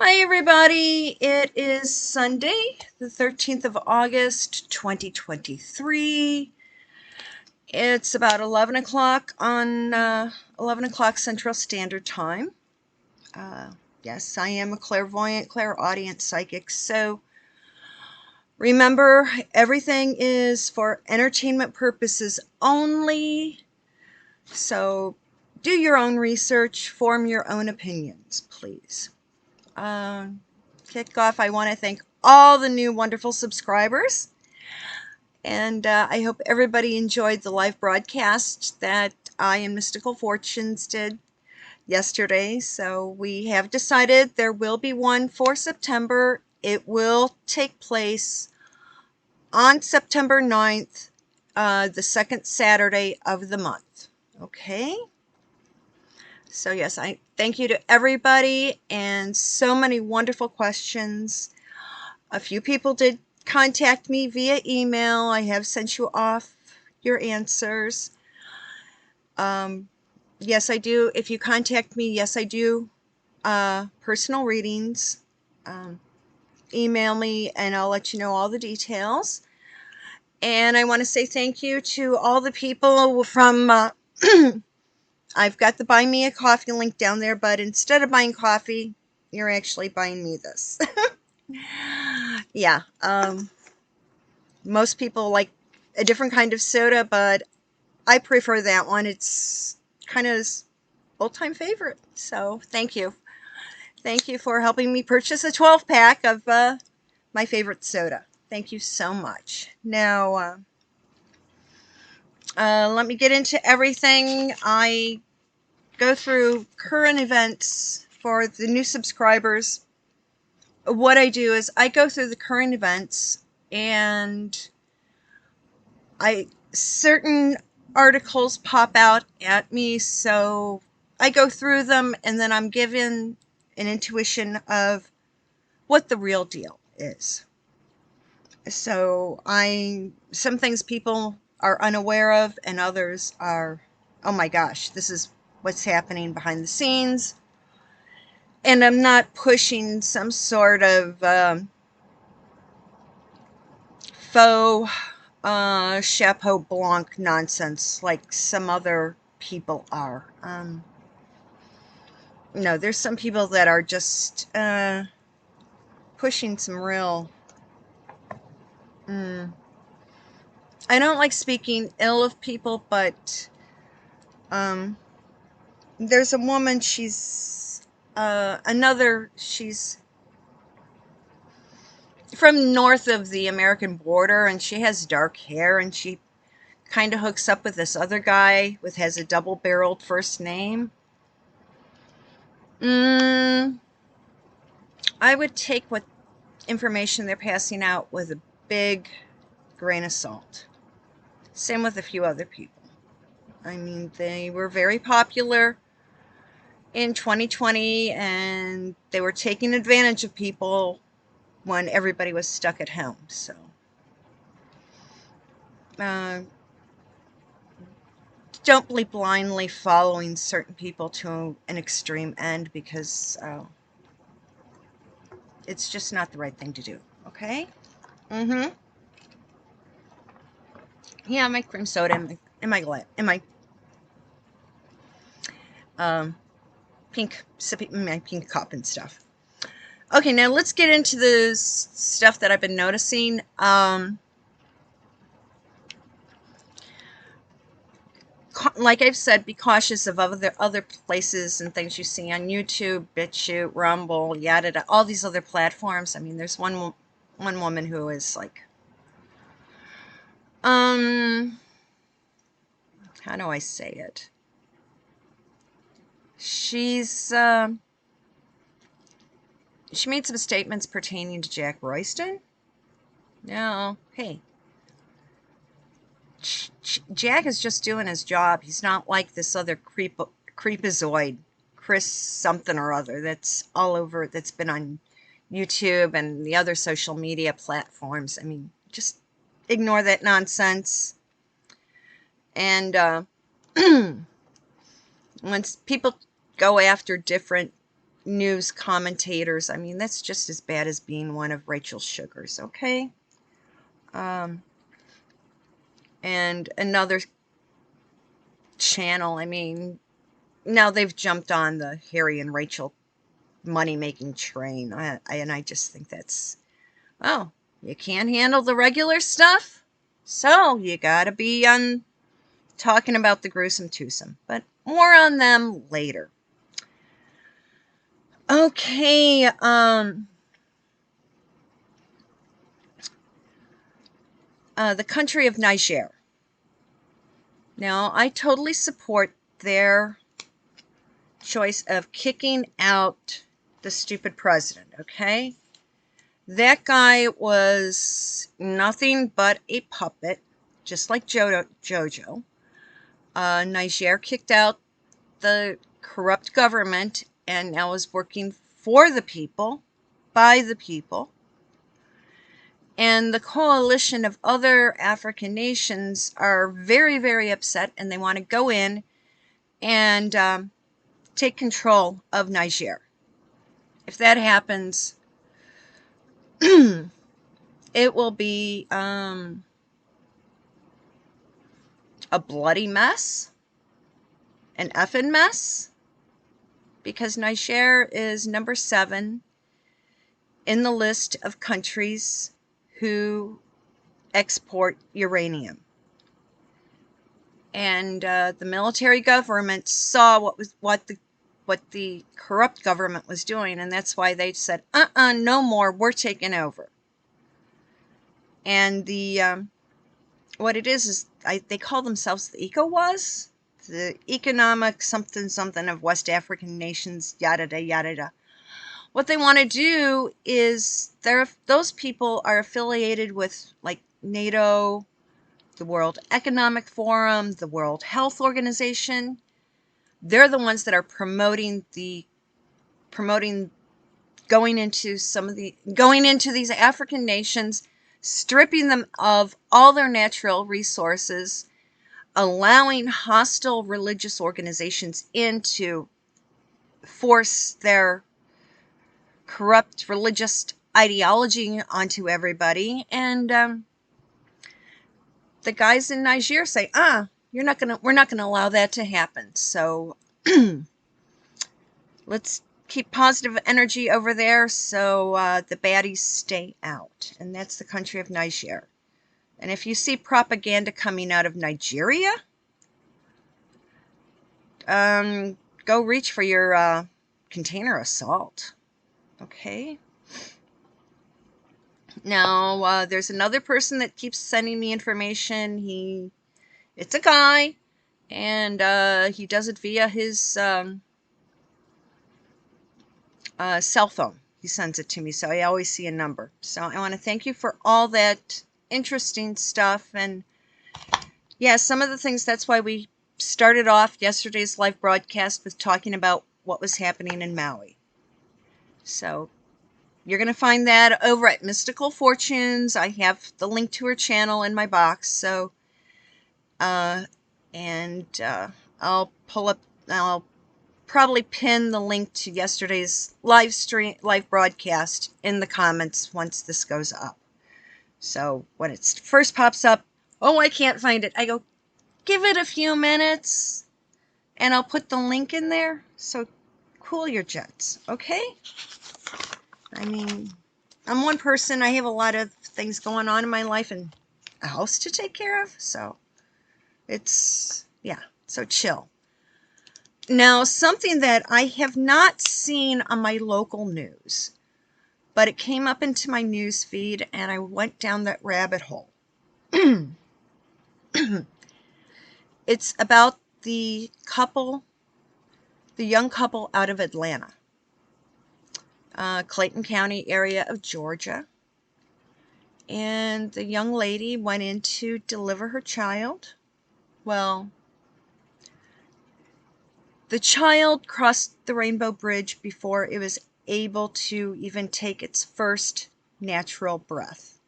Hi everybody, it is Sunday, the 13th of August, 2023. It's about 11 o'clock on 11 o'clock Central Standard Time. Yes, I am a clairvoyant, clairaudient psychic, so remember, everything is for entertainment purposes only, so do your own research, form your own opinions, please. Kick off, I want to thank all the new wonderful subscribers, and I hope everybody enjoyed the live broadcast that I and Mystical Fortunes did yesterday. So we have decided there will be one for September. It will take place on September 9th, the second Saturday of the month. Okay? So yes, I thank you to everybody, and so many wonderful questions. A few people did contact me via email. I have sent you off your answers. Yes, I do. If you contact me, yes, I do personal readings. Email me and I'll let you know all the details. And I want to say thank you to all the people from I've got the Buy Me a Coffee link down there, but instead of buying coffee, you're actually buying me this. Yeah. Most people like a different kind of soda, but I prefer that one. It's kind of old-time favorite. So thank you. Thank you for helping me purchase a 12-pack of my favorite soda. Thank you so much. Now, let me get into everything. I go through current events for the new subscribers. What I do is I go through the current events, and certain articles pop out at me, so I go through them, and then I'm given an intuition of what the real deal is. So some things people are unaware of, and others are, oh my gosh, this is what's happening behind the scenes. And I'm not pushing some sort of faux chapeau blanc nonsense like some other people are. No, there's some people that are just pushing some real... I don't like speaking ill of people, but there's a woman, she's she's from north of the American border, and she has dark hair, and she kind of hooks up with this other guy has a double-barreled first name. I would take what information they're passing out with a big grain of salt. Same with a few other people. I mean, they were very popular in 2020, and they were taking advantage of people when everybody was stuck at home. So don't be blindly following certain people to an extreme end, because it's just not the right thing to do. Okay? Yeah, my cream soda in my pink sipping my pink cup and stuff. Okay, now let's get into the stuff that I've been noticing. Like I've said, be cautious of other places and things you see on YouTube, BitChute, Rumble, yada, all these other platforms. I mean, there's one woman who is like, how do I say it? She made some statements pertaining to Jack Royston. No, hey, Jack is just doing his job. He's not like this other creepazoid, Chris something or other, that's all over, that's been on YouTube and the other social media platforms. I mean, just ignore that nonsense. And once people go after different news commentators. I mean, that's just as bad as being one of Rachel Sugar's, okay? And another channel, I mean, now they've jumped on the Harry and Rachel money-making train. And I just think that's, oh, you can't handle the regular stuff? So you gotta be on talking about the gruesome twosome. But more on them later. Okay, the country of Niger. Now, I totally support their choice of kicking out the stupid president, okay? That guy was nothing but a puppet, just like Jojo. Niger kicked out the corrupt government and now is working for the people, by the people. And the coalition of other African nations are very, very upset, and they want to go in and take control of Niger. If that happens, it will be a bloody mess, an effing mess, because Niger is number 7 in the list of countries who export uranium. And the military government saw what the corrupt government was doing, and that's why they said, no more, we're taking over. And the what it is they call themselves the ECOWAS, the Economic something something of West African nations, yada da yada da. What they want to do is those people are affiliated with like NATO, the World Economic Forum, the World Health Organization. They're the ones that are promoting going into these African nations, stripping them of all their natural resources, allowing hostile religious organizations in to force their corrupt religious ideology onto everybody. And the guys in Niger say, we're not gonna allow that to happen. So let's keep positive energy over there so the baddies stay out. And that's the country of Niger. And if you see propaganda coming out of Nigeria, go reach for your container of salt. Okay? Now, there's another person that keeps sending me information. It's a guy, and he does it via his cell phone. He sends it to me, so I always see a number. So I want to thank you for all that interesting stuff. And yeah, some of the things, that's why we started off yesterday's live broadcast with talking about what was happening in Maui. So you're going to find that over at Mystical Fortunes. I have the link to her channel in my box. So, I'll probably pin the link to yesterday's live broadcast in the comments once this goes up. So when it first pops up, I can't find it. I go, give it a few minutes and I'll put the link in there. So cool your jets, okay? I mean, I'm one person. I have a lot of things going on in my life and a house to take care of. So so chill. Now, something that I have not seen on my local news, but it came up into my news feed and I went down that rabbit hole. It's about the young couple out of Atlanta, Clayton County area of Georgia. And the young lady went in to deliver her child. Well, the child crossed the Rainbow Bridge before it was able to even take its first natural breath.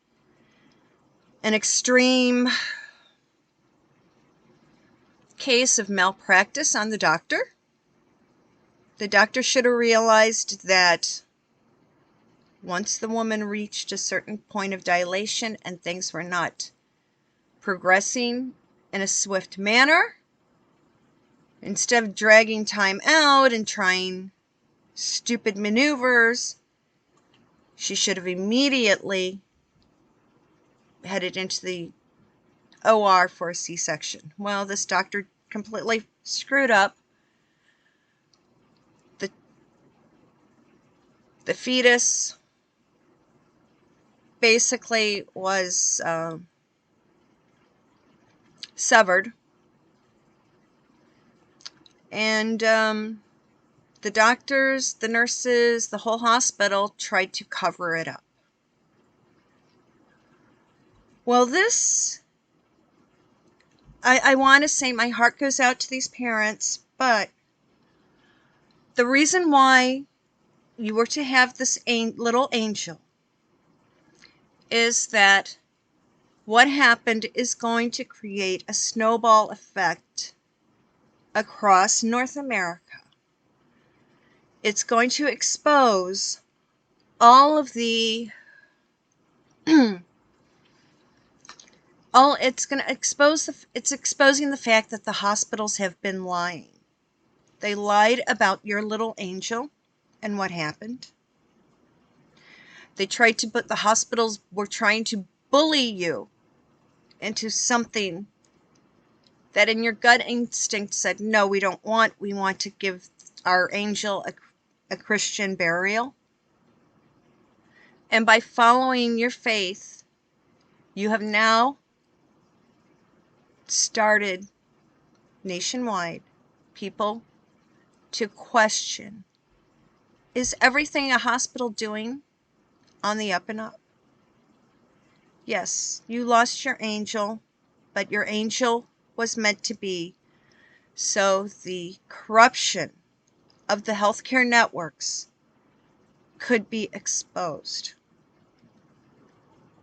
An extreme case of malpractice on the doctor. The doctor should have realized that once the woman reached a certain point of dilation and things were not progressing in a swift manner, instead of dragging time out and trying stupid maneuvers, she should have immediately headed into the OR for a C-section. Well, this doctor completely screwed up. The fetus basically was severed, and the doctors, the nurses, the whole hospital tried to cover it up. Well, I want to say my heart goes out to these parents, but the reason why you were to have this little angel is that what happened is going to create a snowball effect across North America. It's going to expose all of the it's exposing the fact that the hospitals have been lying. They lied about your little angel and what happened. The hospitals were trying to bully you into something that in your gut instinct said, no, we don't want. We want to give our angel a Christian burial. And by following your faith, you have now started nationwide people to question, is everything a hospital doing on the up and up? Yes, you lost your angel, but your angel was meant to be so the corruption of the healthcare networks could be exposed.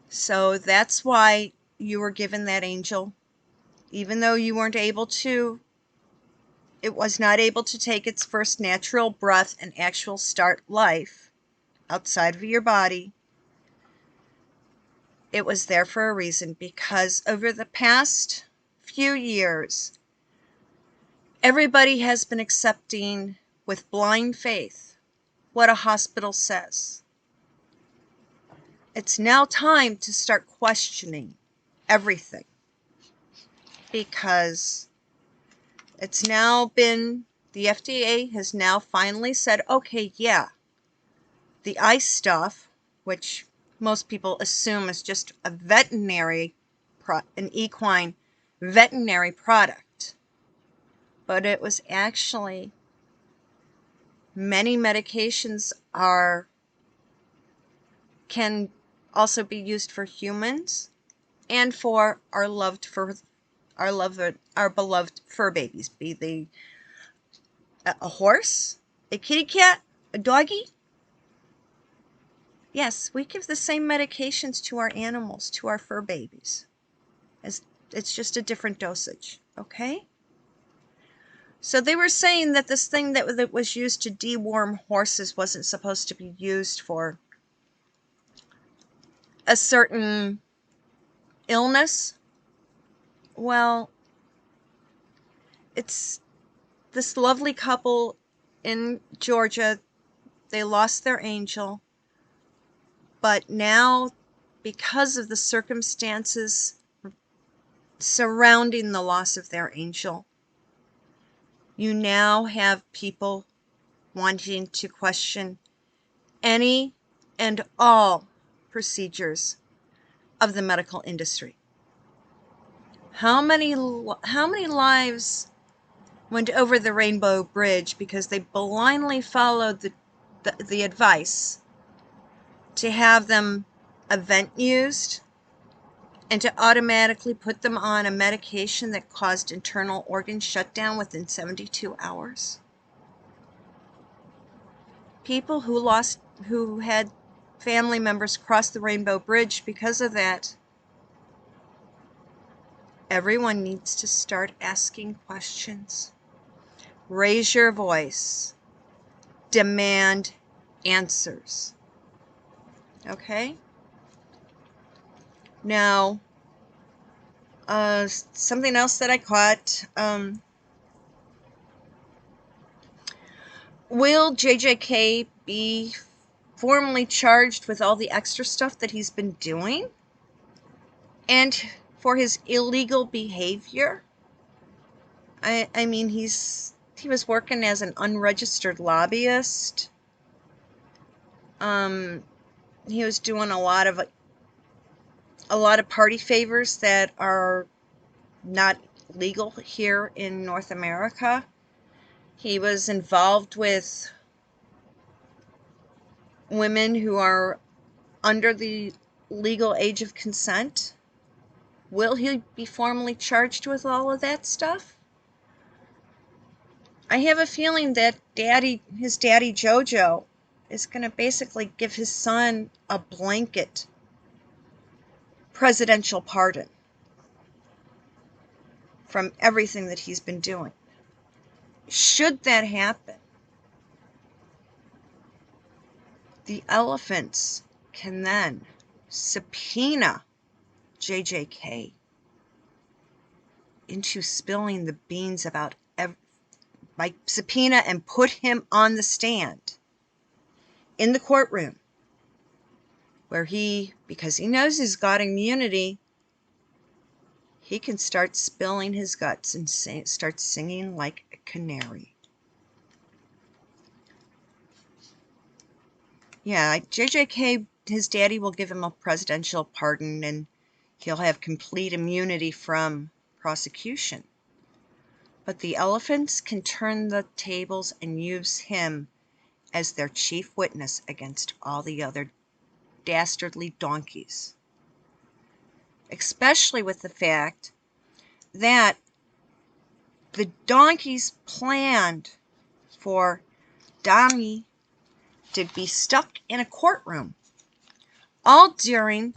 So that's why you were given that angel, even though you weren't able to, it was not able to take its first natural breath and actual start life outside of your body. It was there for a reason, because over the past few years, everybody has been accepting with blind faith what a hospital says. It's now time to start questioning everything, because it's now been, the FDA has now finally said, okay, yeah, the ice stuff, which most people assume is just a an equine veterinary product, but it was actually, many medications can also be used for humans and for our beloved fur babies, be they a horse, a kitty cat, a doggy. Yes, we give the same medications to our animals, to our fur babies. It's just a different dosage, okay? So they were saying that this thing that was used to deworm horses wasn't supposed to be used for a certain illness. Well, it's this lovely couple in Georgia. They lost their angel, but now, because of the circumstances surrounding the loss of their angel, you now have people wanting to question any and all procedures of the medical industry. How many lives went over the Rainbow Bridge because they blindly followed the advice to have them event used and to automatically put them on a medication that caused internal organ shutdown within 72 hours? People who had family members cross the Rainbow Bridge because of that. Everyone needs to start asking questions. Raise your voice. demand answers. Okay? Now, something else that I caught, will JJK be formally charged with all the extra stuff that he's been doing? And for his illegal behavior? I mean, he was working as an unregistered lobbyist. He was doing a lot of party favors that are not legal here in North America. He was involved with women who are under the legal age of consent. Will he be formally charged with all of that stuff? I have a feeling that his daddy Jojo is going to basically give his son a blanket presidential pardon from everything that he's been doing. Should that happen, the elephants can then subpoena JJK into spilling the beans about by subpoena and put him on the stand in the courtroom where because he knows he's got immunity, he can start spilling his guts and start singing like a canary. Yeah, JJK, his daddy will give him a presidential pardon and he'll have complete immunity from prosecution. But the elephants can turn the tables and use him as their chief witness against all the other dastardly donkeys. Especially with the fact that the donkeys planned for Donnie to be stuck in a courtroom all during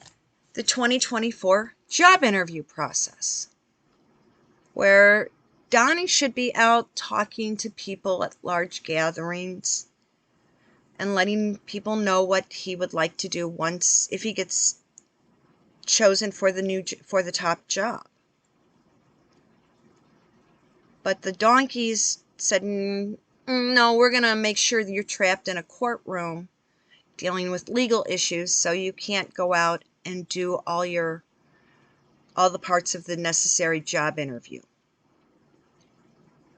the 2024 job interview process, where Donnie should be out talking to people at large gatherings and letting people know what he would like to do if he gets chosen for the top job. But the donkeys said, no, we're going to make sure that you're trapped in a courtroom dealing with legal issues, so you can't go out and do all the parts of the necessary job interview.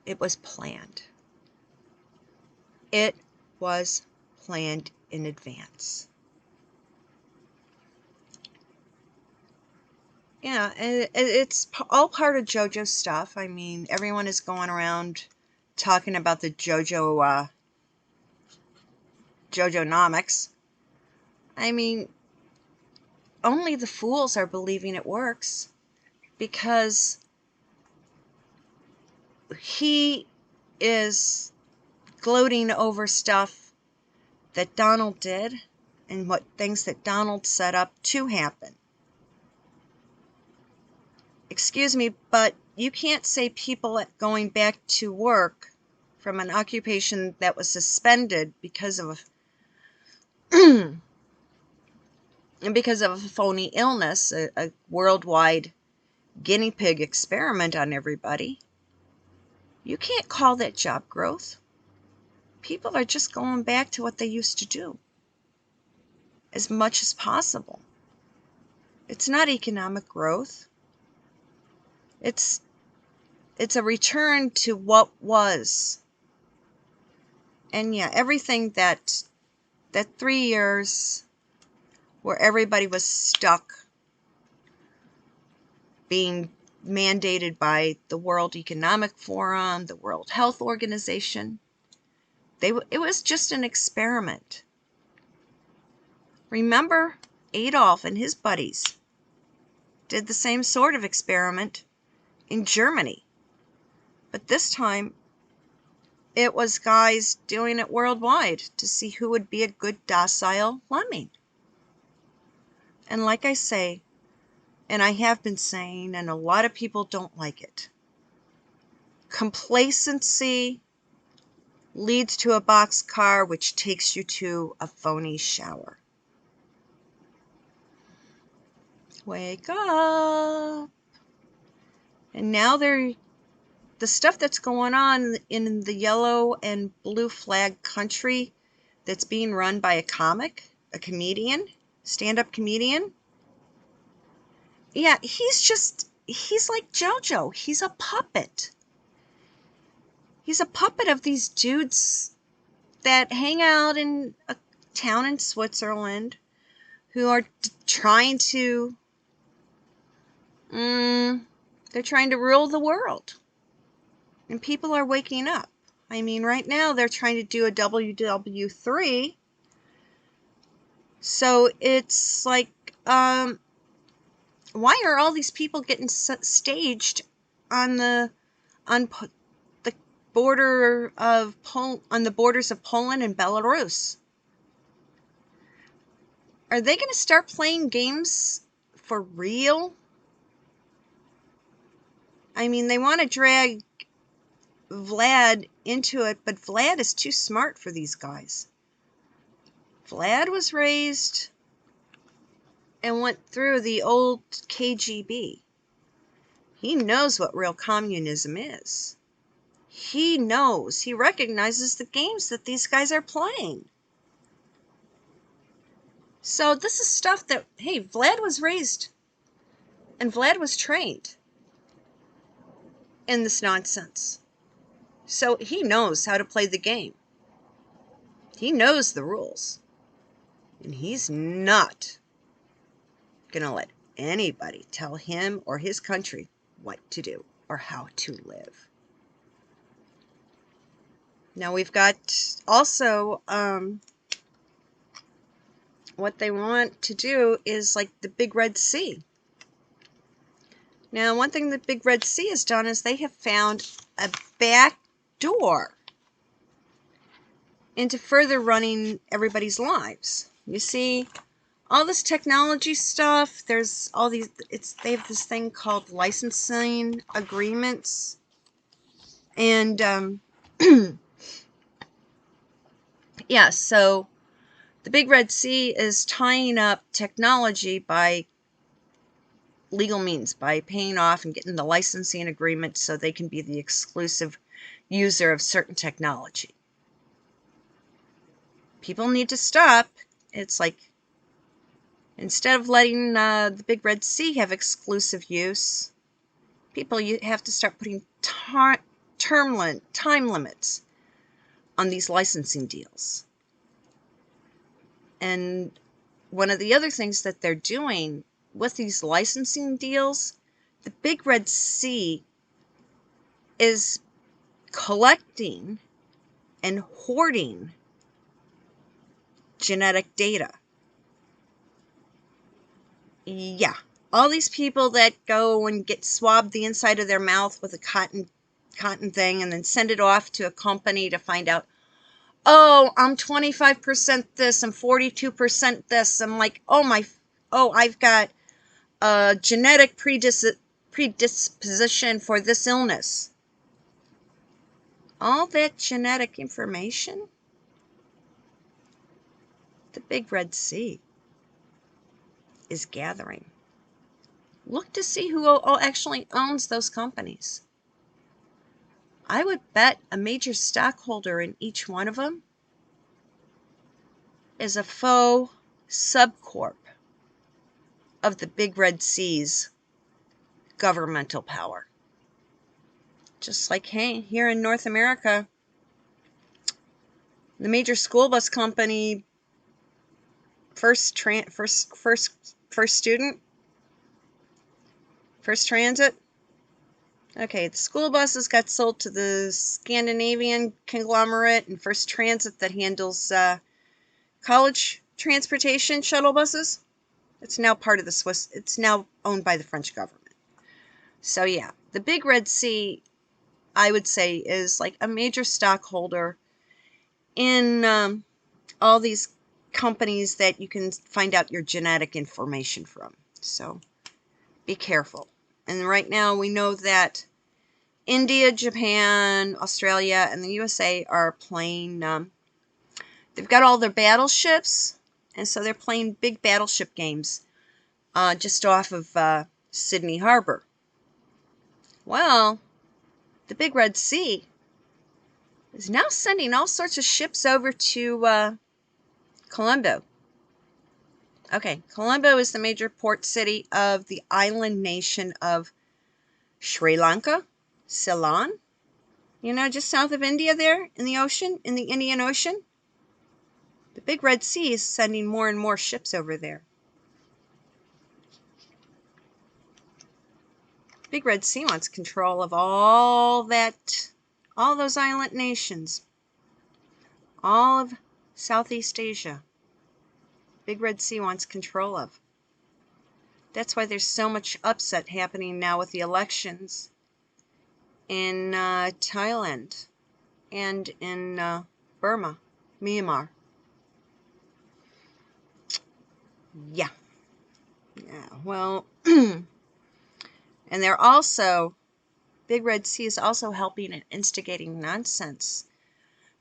It was planned. It was planned in advance. Yeah, and it's all part of Jojo stuff. I mean, everyone is going around talking about the Jojonomics. I mean, only the fools are believing it works, because he is gloating over stuff that Donald did and what things that Donald set up to happen. Excuse me, but you can't say people going back to work from an occupation that was suspended because of a phony illness, a worldwide guinea pig experiment on everybody. You can't call that job growth. People are just going back to what they used to do as much as possible. It's not economic growth. It's a return to what was. And yeah, everything that 3 years where everybody was stuck being mandated by the World Economic Forum, the World Health Organization, it was just an experiment. Remember, Adolf and his buddies did the same sort of experiment in Germany. But this time, it was guys doing it worldwide to see who would be a good docile lemming. And like I say, and I have been saying, and a lot of people don't like it, complacency leads to a boxcar, which takes you to a phony shower. Wake up. And now the stuff that's going on in the yellow and blue flag country that's being run by a comedian, stand-up comedian. Yeah, he's like Jojo. He's a puppet. He's a puppet of these dudes that hang out in a town in Switzerland who are trying to, they're trying to rule the world. And people are waking up. I mean, right now they're trying to do a WW3. So it's like, why are all these people getting staged on the border of on the borders of Poland and Belarus? Are they going to start playing games for real? I mean, they want to drag Vlad into it, but Vlad is too smart for these guys. Vlad was raised and went through the old KGB. He knows what real communism is. He knows, he recognizes the games that these guys are playing. So this is stuff that, hey, Vlad was raised and Vlad was trained in this nonsense. So he knows how to play the game. He knows the rules. And he's not going to let anybody tell him or his country what to do or how to live. Now we've got also what they want to do is like the Big Red Sea. Now, one thing the Big Red Sea has done is they have found a back door into further running everybody's lives. You see, all this technology stuff, there's all these, they have this thing called licensing agreements. And, yeah, so the Big Red Sea is tying up technology by legal means, by paying off and getting the licensing agreement so they can be the exclusive user of certain technology. People need to stop. It's like, instead of letting the Big Red Sea have exclusive use, people have to start putting time limits on these licensing deals. And one of the other things that they're doing with these licensing deals, the Big Red Sea is collecting and hoarding genetic data. Yeah, all these people that go and get swabbed the inside of their mouth with a cotton thing and then send it off to a company to find out, oh, I'm 25% this, I'm 42% this. I'm like, I've got a genetic predisposition for this illness. All that genetic information, the Big Red Sea is gathering. Look to see who actually owns those companies. I would bet a major stockholder in each one of them is a faux subcorp of the Big Red Sea's governmental power. Just like, hey, here in North America, the major school bus company, First Transit, okay, the school buses got sold to the Scandinavian conglomerate, and First Transit that handles college transportation shuttle buses. It's now part of the Swiss, it's now owned by the French government. So yeah, the Big Red Sea, I would say, is like a major stockholder in all these companies that you can find out your genetic information from. So be careful. And right now we know that India, Japan, Australia, and the USA are playing, they've got all their battleships, and so they're playing big battleship games just off of Sydney Harbor. Well, the Big Red Sea is now sending all sorts of ships over to Colombo. Okay, Colombo is the major port city of the island nation of Sri Lanka, Ceylon. You know, just south of India there in the ocean, in the Indian Ocean. The Big Red Sea is sending more and more ships over there. Big Red Sea wants control of all those island nations. All of Southeast Asia. Big Red Sea wants control of. That's why there's so much upset happening now with the elections in Thailand and in Burma, Myanmar. Yeah. Well, and they're also, Big Red Sea is also helping and instigating nonsense,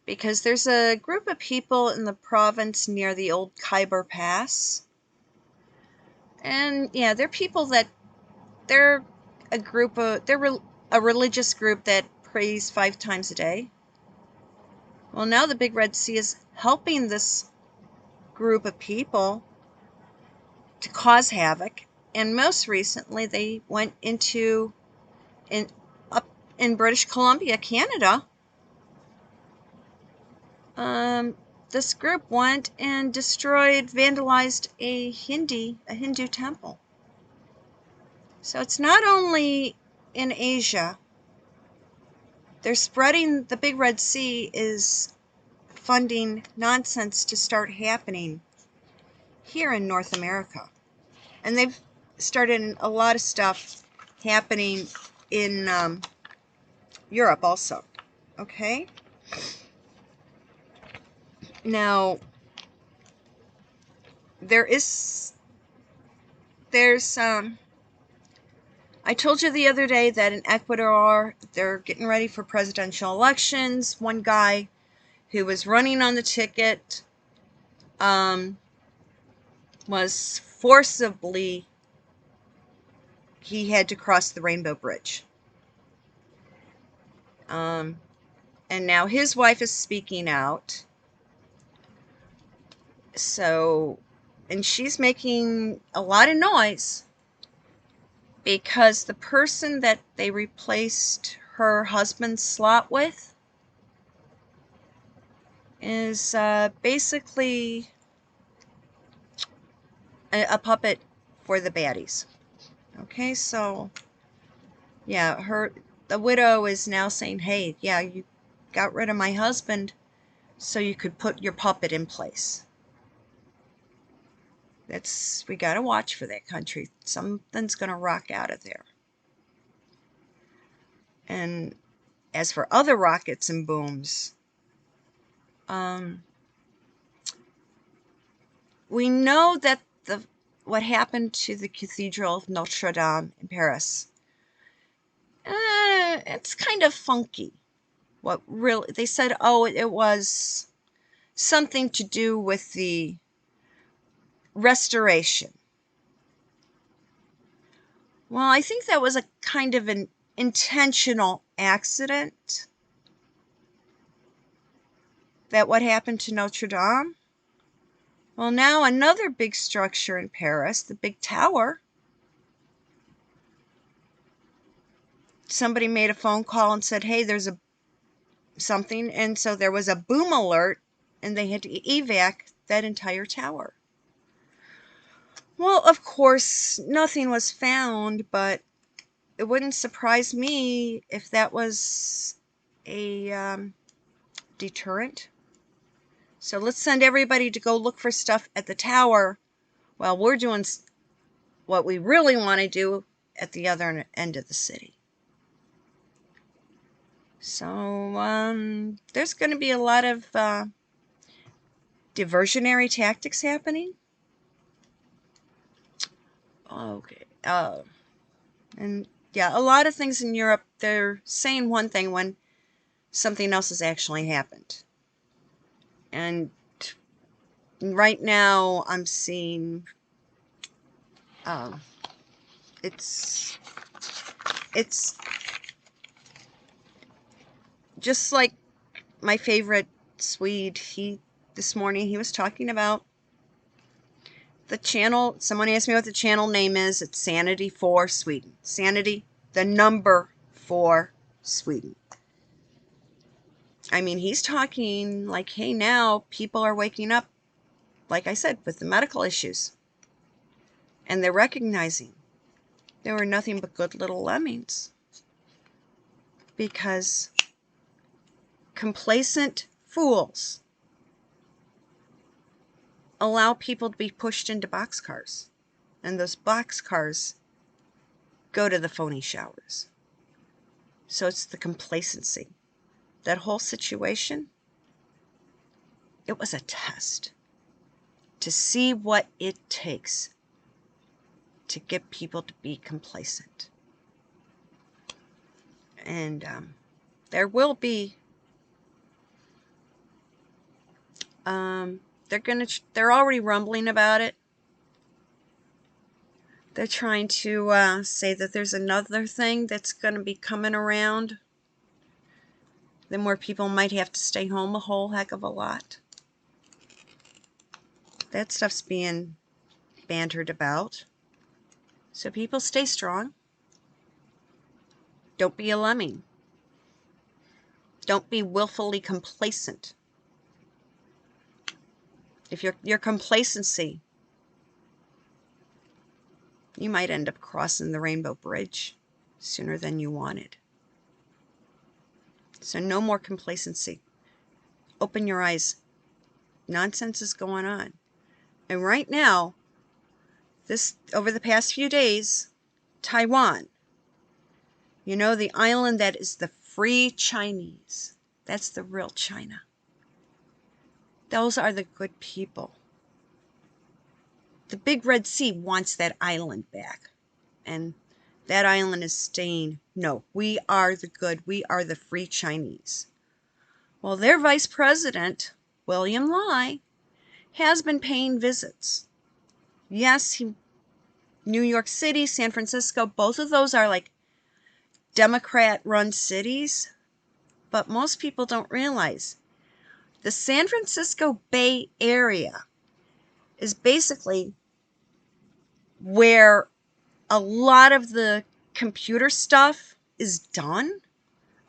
because there's a group of people in the province near the old Khyber Pass. And yeah, they're people that, they're a religious group that prays 5 times a day. Well, now the Big Red Sea is helping this group of people to cause havoc. And most recently, they went up in British Columbia, Canada. This group went and vandalized a Hindu temple. So it's not only in Asia. They're spreading, the Big Red Sea is funding nonsense to start happening here in North America. And they've started a lot of stuff happening in Europe also. Okay? Now, there's I told you the other day that in Ecuador, they're getting ready for presidential elections. One guy who was running on the ticket was forcibly, he had to cross the Rainbow Bridge. And now his wife is speaking out. So, and she's making a lot of noise because the person that they replaced her husband's slot with is basically a puppet for the baddies. Okay, so yeah, the widow is now saying, hey, yeah, you got rid of my husband so you could put your puppet in place. We gotta watch for that country. Something's gonna rock out of there. And as for other rockets and booms, we know that what happened to the Cathedral of Notre Dame in Paris, it's kind of funky. They said, oh, it was something to do with the restoration. Well, I think that was a kind of an intentional accident. That what happened to Notre Dame? Well, now another big structure in Paris, the big tower. Somebody made a phone call and said, hey, there's something. And so there was a boom alert, and they had to evac that entire tower. Well, of course, nothing was found, but it wouldn't surprise me if that was a deterrent. So let's send everybody to go look for stuff at the tower while we're doing what we really want to do at the other end of the city. So there's going to be a lot of diversionary tactics happening. Okay. And Yeah, a lot of things in Europe, they're saying one thing when something else has actually happened. And right now I'm seeing it's just like my favorite Swede. This morning he was talking about the channel. Someone asked me what the channel name is. It's Sanity for Sweden. Sanity, the number for Sweden. I mean, he's talking like, hey, now people are waking up, like I said, with the medical issues. And they're recognizing they were nothing but good little lemmings. Because complacent fools allow people to be pushed into boxcars. And those boxcars go to the phony showers. So it's the complacency. That whole situation, it was a test to see what it takes to get people to be complacent. And there will be, they're already rumbling about it. They're trying to say that there's another thing that's going to be coming around. Then where people might have to stay home a whole heck of a lot. That stuff's being bantered about. So people stay strong. Don't be a lemming. Don't be willfully complacent. If your complacency, you might end up crossing the Rainbow Bridge sooner than you wanted. So no more complacency. Open your eyes. Nonsense is going on. And right now, over the past few days, Taiwan, you know, the island that is the free Chinese. That's the real China. Those are the good people. The Big Red Sea wants that island back. And that island is saying, no, we are the good. We are the free Chinese. Well, their vice president, William Lai, has been paying visits. Yes, New York City, San Francisco, both of those are like Democrat-run cities. But most people don't realize the San Francisco Bay Area is basically where a lot of the computer stuff is done.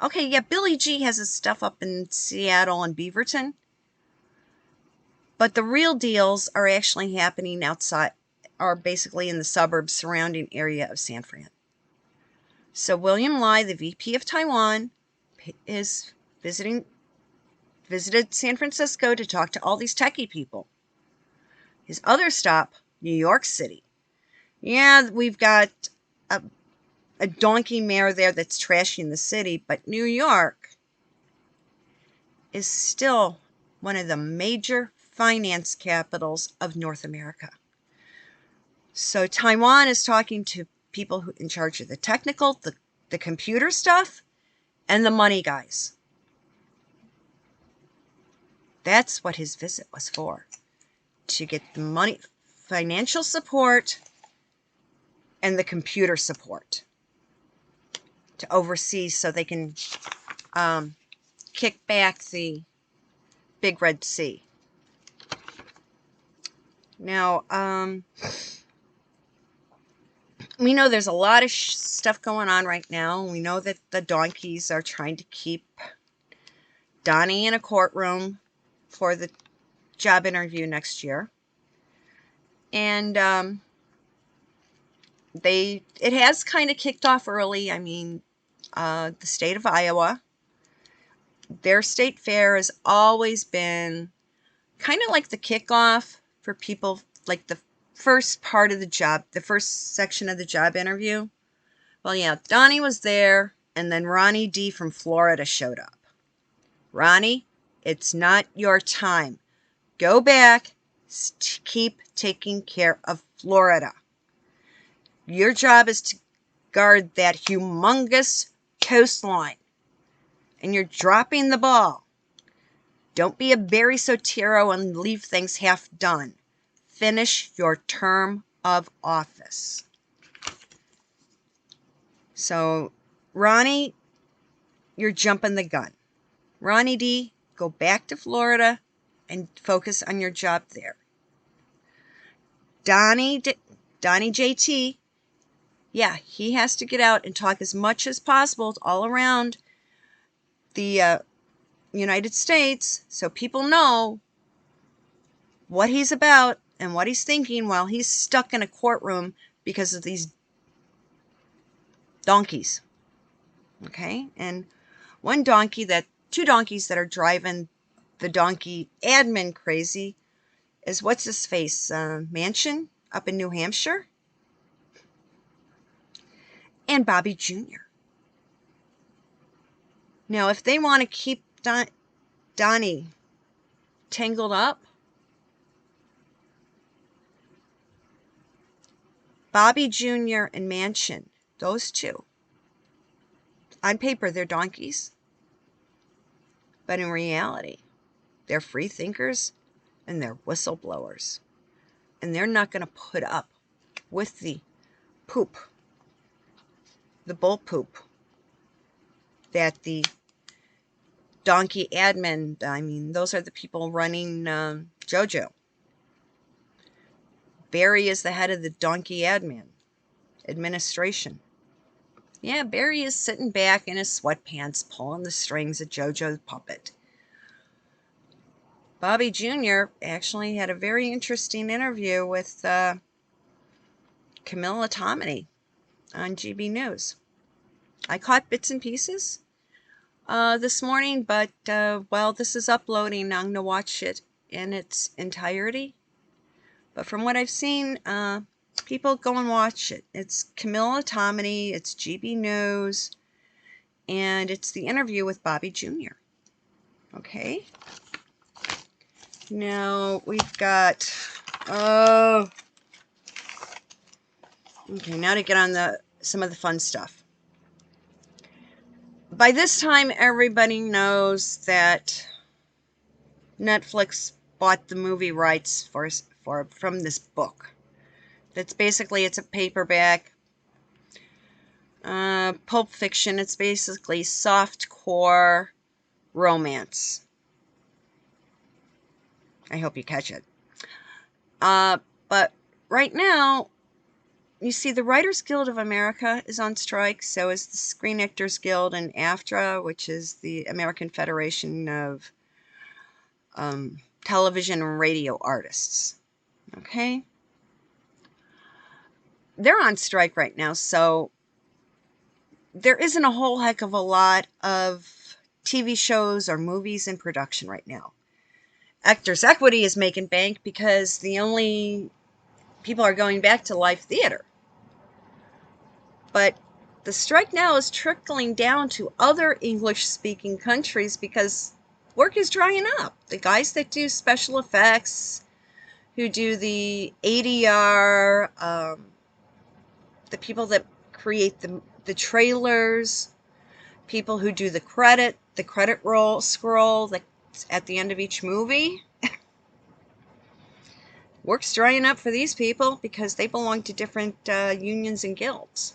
Okay, yeah, Billy G has his stuff up in Seattle and Beaverton. But the real deals are actually happening outside, are basically in the suburbs surrounding area of San Fran. So William Lai, the VP of Taiwan, is visited San Francisco to talk to all these techie people. His other stop, New York City. Yeah, we've got a donkey mayor there that's trashing the city, but New York is still one of the major finance capitals of North America. So Taiwan is talking to people who in charge of the technical, the computer stuff, and the money guys. That's what his visit was for. To get the money, financial support, and the computer support. To oversee so they can kick back the Big Red Sea. Now, we know there's a lot of stuff going on right now. We know that the donkeys are trying to keep Donnie in a courtroom for the job interview next year. And it has kind of kicked off early. I mean, the state of Iowa, their state fair has always been kind of like the kickoff for people, like the first part of the job, the first section of the job interview. Well, yeah, Donnie was there, and then Ronnie D. from Florida showed up. Ronnie, it's not your time. Go back, keep taking care of Florida. Your job is to guard that humongous coastline. And you're dropping the ball. Don't be a Barry Soetoro and leave things half done. Finish your term of office. So, Ronnie, you're jumping the gun. Ronnie D., go back to Florida and focus on your job there. Donnie JT, yeah, he has to get out and talk as much as possible all around the United States so people know what he's about and what he's thinking while he's stuck in a courtroom because of these donkeys. Okay? And two donkeys that are driving the donkey admin crazy is what's his face? Manchin up in New Hampshire. And Bobby Jr. Now, if they want to keep Donnie tangled up, Bobby Jr. and Manchin, those two, on paper, they're donkeys. But in reality, they're free thinkers and they're whistleblowers. And they're not going to put up with the poop, the bull poop, that the donkey admin, I mean, those are the people running Jojo. Barry is the head of the donkey admin administration. Yeah, Barry is sitting back in his sweatpants pulling the strings of Jojo's puppet. Bobby Jr. actually had a very interesting interview with Camilla Tominey on GB News. I caught bits and pieces this morning, but while this is uploading, I'm going to watch it in its entirety. But from what I've seen, people go and watch it. It's Camilla Tominey, it's GB News, and it's the interview with Bobby Jr. Okay. Now we've got, okay, now to get on some of the fun stuff. By this time, everybody knows that Netflix bought the movie rights from this book. It's a paperback pulp fiction. It's basically soft-core romance. I hope you catch it. But right now, you see, the Writers Guild of America is on strike, so is the Screen Actors Guild and AFTRA, which is the American Federation of Television and Radio Artists. Okay? They're on strike right now, so there isn't a whole heck of a lot of TV shows or movies in production right now. Actors Equity is making bank because the only people are going back to live theater. But the strike now is trickling down to other English-speaking countries because work is drying up. The guys that do special effects, who do the ADR, the people that create the trailers, people who do the credit roll scroll that's at the end of each movie. Work's drying up for these people because they belong to different unions and guilds.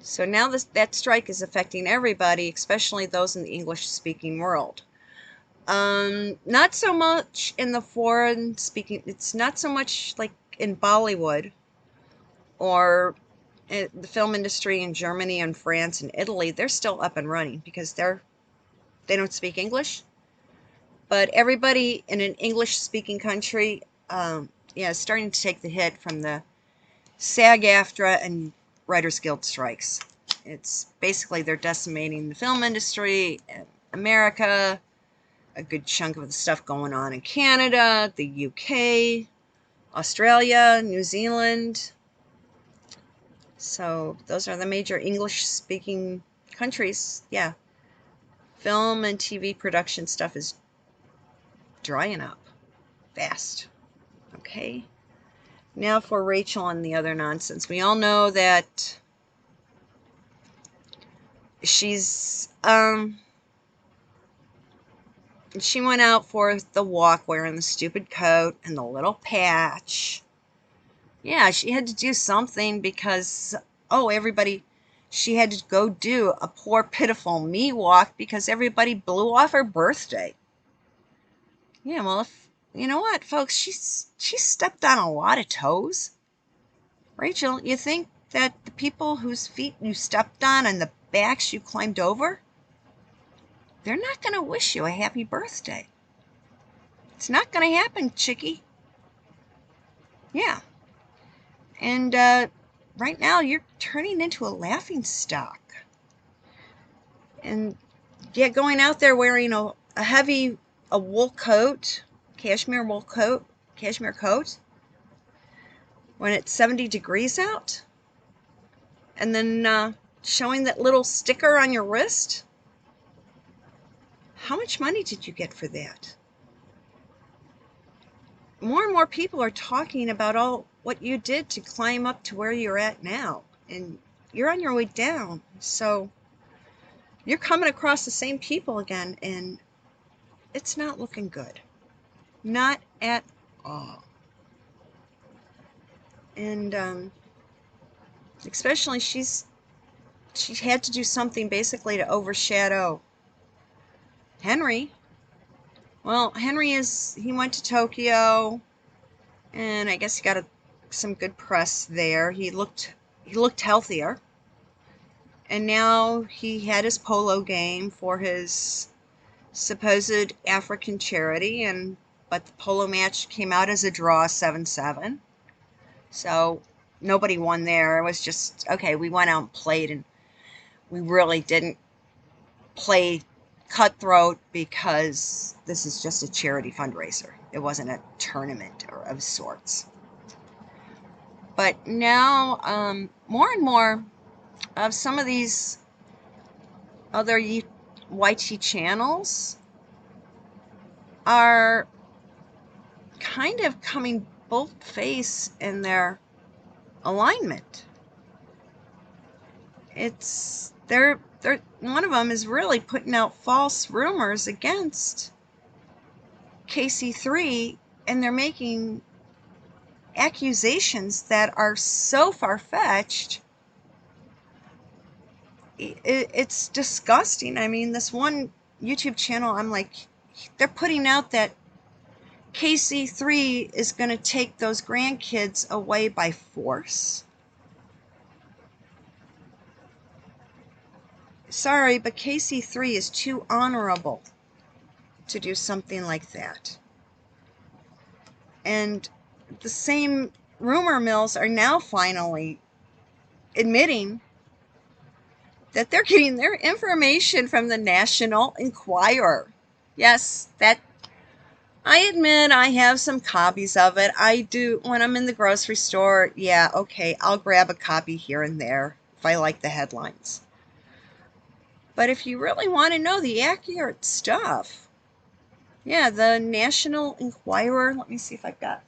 So now that strike is affecting everybody, especially those in the English-speaking world. Not so much in the foreign-speaking, it's not so much like in Bollywood or the film industry in Germany and France and Italy. They're still up and running because they don't speak English. But everybody in an English-speaking country, is starting to take the hit from the SAG-AFTRA and Writers Guild strikes. It's basically they're decimating the film industry in America, a good chunk of the stuff going on in Canada, the UK, Australia, New Zealand. So those are the major English-speaking countries. Yeah, film and TV production stuff is drying up fast. Okay. Now for Rachel and the other nonsense. We all know that she's she went out for the walk wearing the stupid coat and the little patch. Yeah, she had to do something because, oh, everybody, she had to go do a poor, pitiful me walk because everybody blew off her birthday. Yeah, well, if you know what, folks, she stepped on a lot of toes. Rachel, you think that the people whose feet you stepped on and the backs you climbed over, they're not going to wish you a happy birthday. It's not going to happen, chickie. Yeah. And right now you're turning into a laughing stock. And yeah, going out there wearing a heavy wool coat, cashmere coat, when it's 70 degrees out, and then showing that little sticker on your wrist. How much money did you get for that? More and more people are talking about all what you did to climb up to where you're at now, and you're on your way down. So you're coming across the same people again, and it's not looking good. Not at all. And especially she had to do something basically to overshadow Henry. Well, he went to Tokyo, and I guess he got some good press there. He looked healthier, and now he had his polo game for his supposed African charity, but the polo match came out as a draw, 7-7. So nobody won there. It was just, okay, we went out and played, and we really didn't play cutthroat because this is just a charity fundraiser. It wasn't a tournament of sorts. But now, more and more of some of these other YT channels are kind of coming bold-faced in their alignment. They're one of them is really putting out false rumors against KC3, and they're making accusations that are so far-fetched. It's disgusting. I mean, this one YouTube channel, I'm like, they're putting out that KC3 is going to take those grandkids away by force. Sorry, but KC3 is too honorable to do something like that. And the same rumor mills are now finally admitting that they're getting their information from the National Enquirer. Yes, that I admit I have some copies of it. I do when I'm in the grocery store. Yeah, okay, I'll grab a copy here and there if I like the headlines. But if you really want to know the accurate stuff, yeah, the National Enquirer. Let me see if I've got.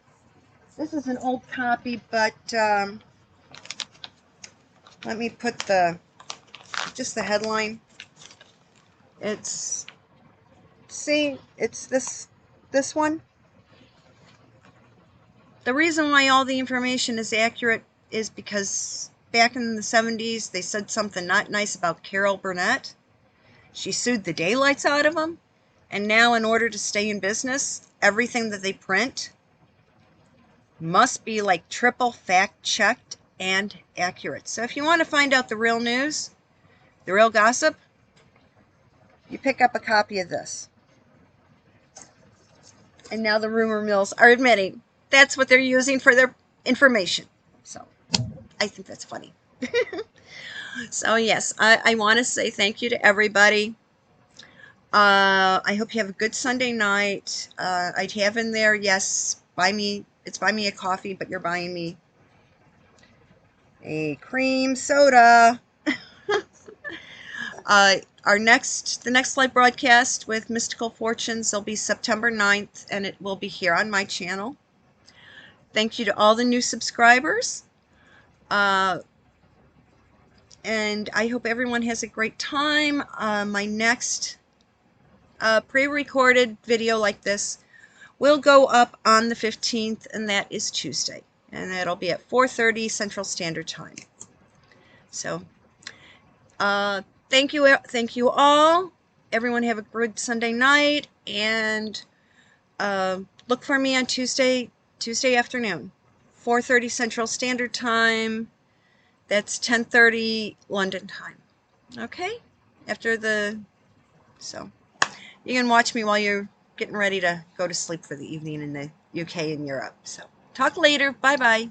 This is an old copy, but let me put just the headline. It's this one. The reason why all the information is accurate is because back in the 70s they said something not nice about Carol Burnett. She sued the daylights out of them, and now in order to stay in business, everything that they print must be like triple fact checked and accurate. So if you want to find out the real news, the real gossip, you pick up a copy of this. And now the rumor mills are admitting that's what they're using for their information. So I think that's funny. So yes, I want to say thank you to everybody. I hope you have a good Sunday night. I'd have in there, yes, buy me a coffee, but you're buying me a cream soda. The next live broadcast with Mystical Fortunes will be September 9th, and it will be here on my channel. Thank you to all the new subscribers. And I hope everyone has a great time. My next pre-recorded video like this will go up on the 15th, and that is Tuesday. And that'll be at 4:30 Central Standard Time. So, thank you all. Everyone have a good Sunday night, and look for me on Tuesday afternoon, 4:30 Central Standard Time. That's 10:30 London time. Okay? So you can watch me while you're getting ready to go to sleep for the evening in the UK and Europe. So talk later. Bye-bye.